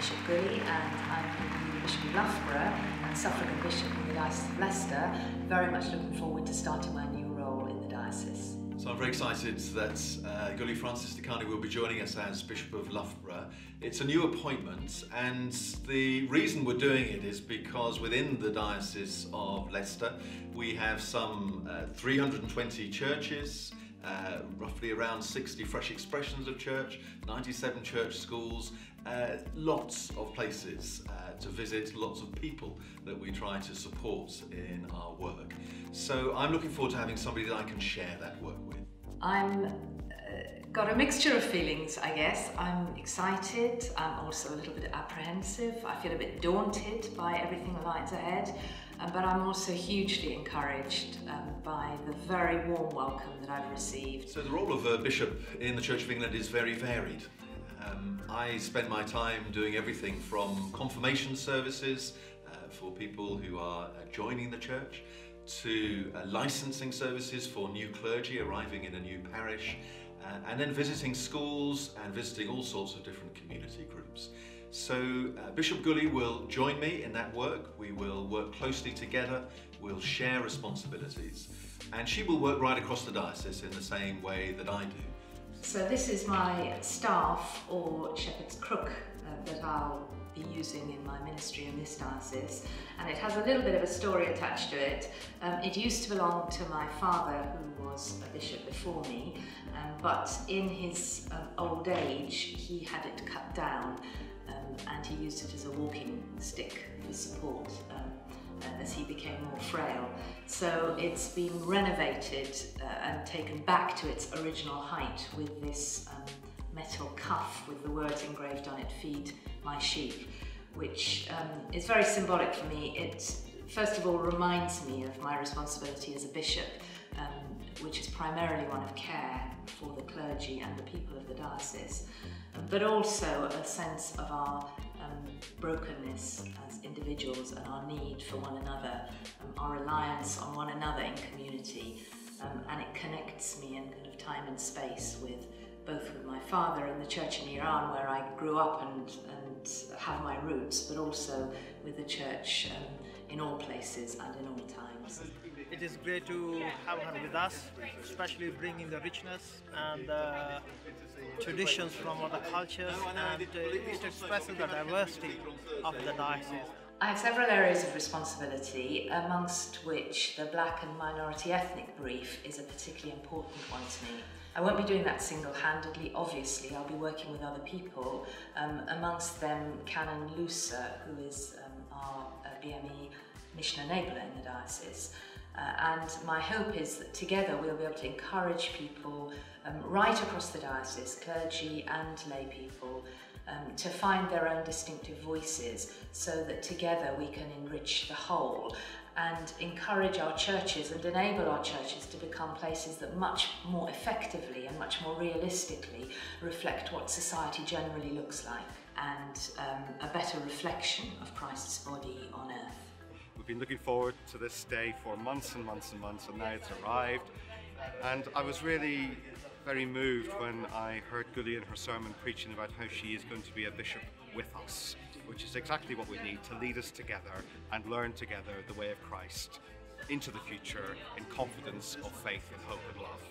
Bishop Guli and I'm the new Bishop of Loughborough and suffragan Bishop in the Diocese of Leicester. Very much looking forward to starting my new role in the diocese. So I'm very excited that Guli Fancis-Dehqani will be joining us as Bishop of Loughborough. It's a new appointment, and the reason we're doing it is because within the Diocese of Leicester we have some 320 churches, roughly around 60 fresh expressions of church, 97 church schools, lots of places to visit, lots of people that we try to support in our work. So I'm looking forward to having somebody that I can share that work with. I'm got a mixture of feelings, I guess. I'm excited, I'm also a little bit apprehensive, I feel a bit daunted by everything that lies ahead, but I'm also hugely encouraged by the very warm welcome that I've received. So the role of a bishop in the Church of England is very varied. I spend my time doing everything from confirmation services for people who are joining the church, to licensing services for new clergy arriving in a new parish, and then visiting schools and visiting all sorts of different community groups. So Bishop Guli will join me in that work. We will work closely together, we'll share responsibilities, and she will work right across the diocese in the same way that I do. So this is my staff, or shepherd's crook, that I'll be using in my ministry in this diocese, and it has a little bit of a story attached to it. It used to belong to my father, who was a bishop before me, but in his old age he had it cut down and he used it as a walking stick for support as he became more frail. So it's been renovated and taken back to its original height with this metal cuff with the words engraved on it, "Feed my sheep," which is very symbolic for me. It first of all reminds me of my responsibility as a bishop, which is primarily one of care for the clergy and the people of the diocese, but also a sense of our brokenness as individuals and our need for one another, our reliance on one another in community, and it connects me in kind of time and space with both with my father in the church in Iran, where I grew up and have my roots, but also with the church in all places and in all times. It is great to have her with us, especially bringing the richness and the traditions from other cultures, and it expresses the diversity of the diocese. I have several areas of responsibility, amongst which the black and minority ethnic brief is a particularly important one to me. I won't be doing that single-handedly, obviously. I'll be working with other people, amongst them Canon Lucer, who is our BME mission enabler in the diocese. And my hope is that together we'll be able to encourage people right across the diocese, clergy and lay people, to find their own distinctive voices, so that together we can enrich the whole and encourage our churches and enable our churches to become places that much more effectively and much more realistically reflect what society generally looks like, and a better reflection of Christ's body on earth. We've been looking forward to this day for months and months and months, and now it's arrived. And I was really very moved when I heard Guli in her sermon preaching about how she is going to be a bishop with us, which is exactly what we need to lead us together and learn together the way of Christ into the future in confidence of faith and hope and love.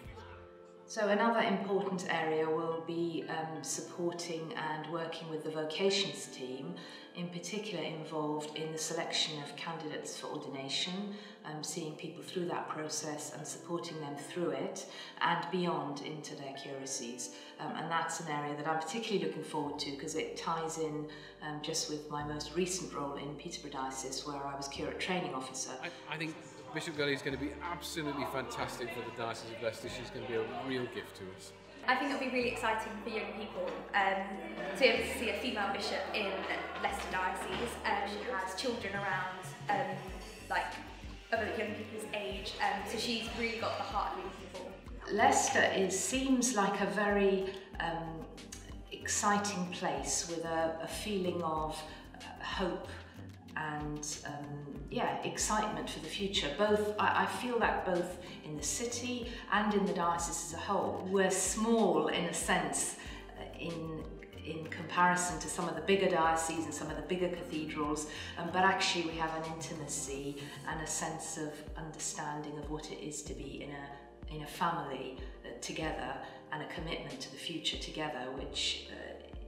So another important area will be supporting and working with the Vocations team, in particular involved in the selection of candidates for ordination, seeing people through that process and supporting them through it and beyond into their curacies. And that's an area that I'm particularly looking forward to, because it ties in just with my most recent role in Peterborough Diocese, where I was curate training officer. I think Bishop Guli is going to be absolutely fantastic for the Diocese of Leicester. She's going to be a real gift to us. I think it'll be really exciting for young people to be able to see a female bishop in Leicester Diocese. She has children around, like other young people's age, so she's really got the heart of young people. Leicester seems like a very exciting place with a feeling of hope and excitement for the future. I feel that both in the city and in the diocese as a whole. We're small in a sense in in comparison to some of the bigger dioceses and some of the bigger cathedrals, but actually we have an intimacy and a sense of understanding of what it is to be in a family together, and a commitment to the future together, which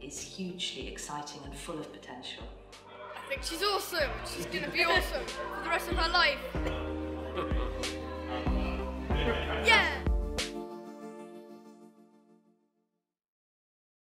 is hugely exciting and full of potential. I think she's awesome. She's going to be awesome for the rest of her life.